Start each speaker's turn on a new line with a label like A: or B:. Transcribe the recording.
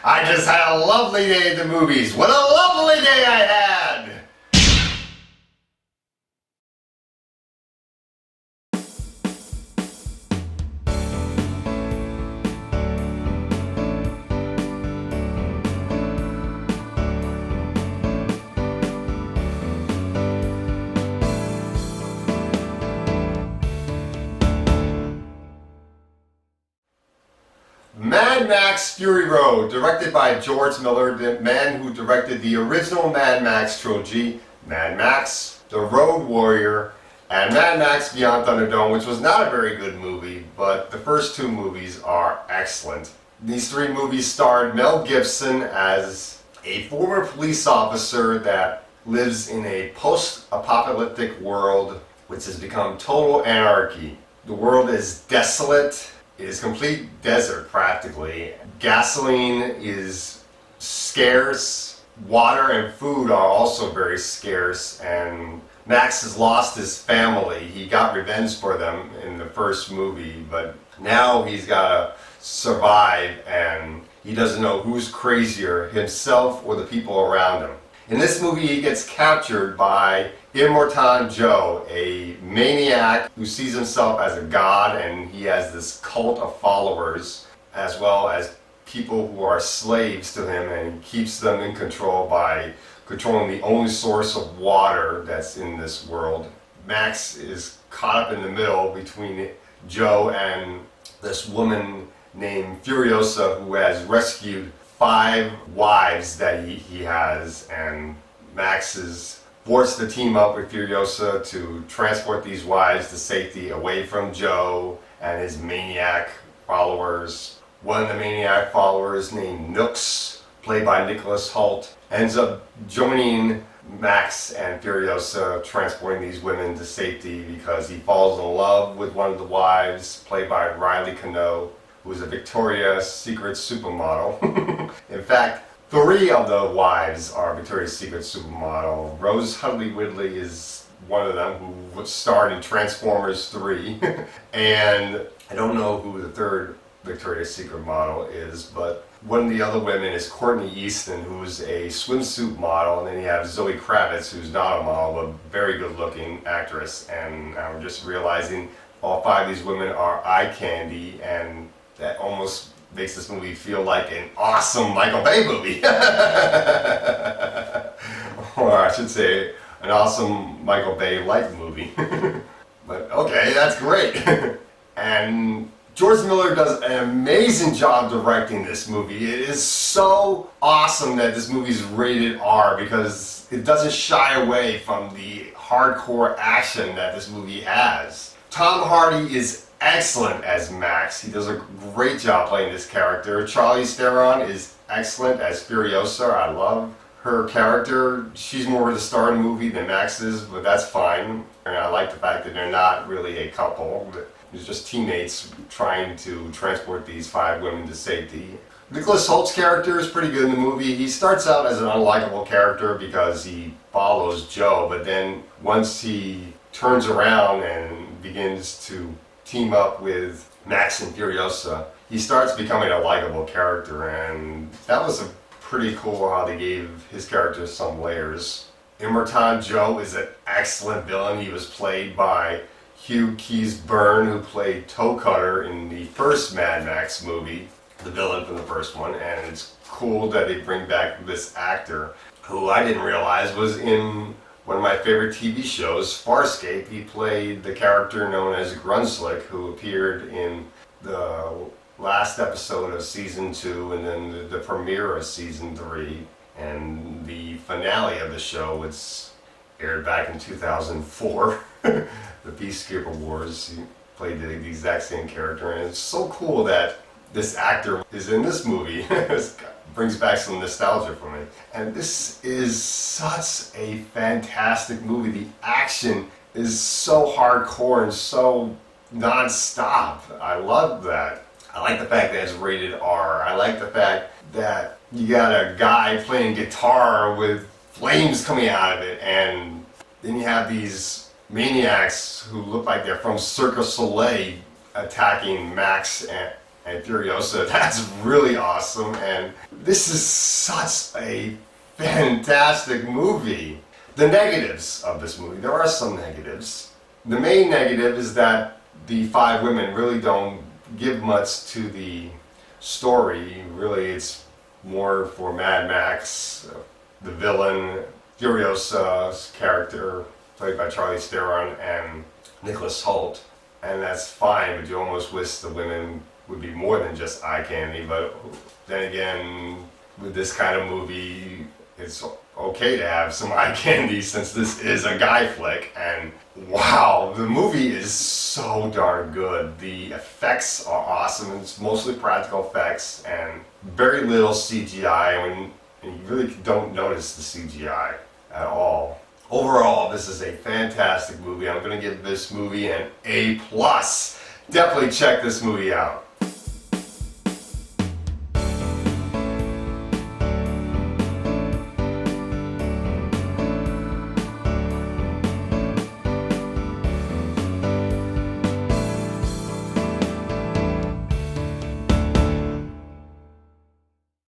A: I just had a lovely day at the movies. What a lovely day I had! Mad Max Fury Road, directed by George Miller, the man who directed the original Mad Max trilogy, Mad Max, The Road Warrior, and Mad Max Beyond Thunderdome, which was not a very good movie, but the first two movies are excellent. These three movies starred Mel Gibson as a former police officer that lives in a post-apocalyptic world which has become total anarchy. The world is desolate. It is complete desert practically. Gasoline is scarce. Water and food are also very scarce, and Max has lost his family. He got revenge for them in the first movie, but now he's got to survive, and he doesn't know who's crazier, himself or the people around him. In this movie, he gets captured by Immortan Joe, a maniac who sees himself as a god, and he has this cult of followers, as well as people who are slaves to him, and he keeps them in control by controlling the only source of water that's in this world. Max is caught up in the middle between Joe and this woman named Furiosa, who has rescued 5 wives that he has, and Max is forced to team up with Furiosa to transport these wives to safety away from Joe and his maniac followers. One of the maniac followers, named Nooks, played by Nicholas Hoult, ends up joining Max and Furiosa transporting these women to safety because he falls in love with one of the wives, played by Riley Keough, who is a Victoria's Secret supermodel. In fact, 3 of the wives are Victoria's Secret supermodel. Rose Huntley-Whiteley is one of them, who starred in Transformers 3. And I don't know who the 3rd Victoria's Secret model is, but one of the other women is Courtney Easton, who's a swimsuit model, and then you have Zoe Kravitz, who's not a model, but a very good-looking actress. And I'm just realizing all 5 of these women are eye candy, and that almost makes this movie feel like an awesome Michael Bay movie. Or I should say, an awesome Michael Bay-like movie. But okay, that's great. And George Miller does an amazing job directing this movie. It is so awesome that this movie is rated R, because it doesn't shy away from the hardcore action that this movie has. Tom Hardy is excellent as Max. He does a great job playing this character. Charlize Theron is excellent as Furiosa. I love her character. She's more of the star of the movie than Max is, but that's fine. And I like the fact that they're not really a couple. They're just teammates trying to transport these 5 women to safety. Nicholas Hoult's character is pretty good in the movie. He starts out as an unlikable character because he follows Joe, but then once he turns around and begins to team up with Max and Furiosa, he starts becoming a likable character, and that was a pretty cool how they gave his character some layers. Immortan Joe is an excellent villain. He was played by Keays-Byrne, who played Toe Cutter in the first Mad Max movie, the villain from the first one, and it's cool that they bring back this actor, who I didn't realize was in one of my favorite TV shows, Farscape. He played the character known as Grunslick, who appeared in the last episode of Season 2 and then the premiere of Season 3. And the finale of the show, which aired back in 2004, the Peacekeeper Wars. He played the exact same character, and it's so cool that this actor is in this movie. It brings back some nostalgia for me. And this is such a fantastic movie. The action is so hardcore and so non-stop. I love that. I like the fact that it's rated R. I like the fact that you got a guy playing guitar with flames coming out of it, and then you have these maniacs who look like they're from Cirque du Soleil attacking Max and Furiosa. That's really awesome, and this is such a fantastic movie. The negatives of this movie, there are some negatives. The main negative is that the 5 women really don't give much to the story. Really, it's more for Mad Max, the villain, Furiosa's character, played by Charlize Theron and Nicholas Hoult. And that's fine, but you almost wish the women would be more than just eye candy. But then again, with this kind of movie, it's okay to have some eye candy since this is a guy flick. And wow, the movie is so darn good. The effects are awesome. It's mostly practical effects and very little CGI. I mean, you really don't notice the CGI at all. Overall, this is a fantastic movie. I'm going to give this movie an A+. Definitely check this movie out.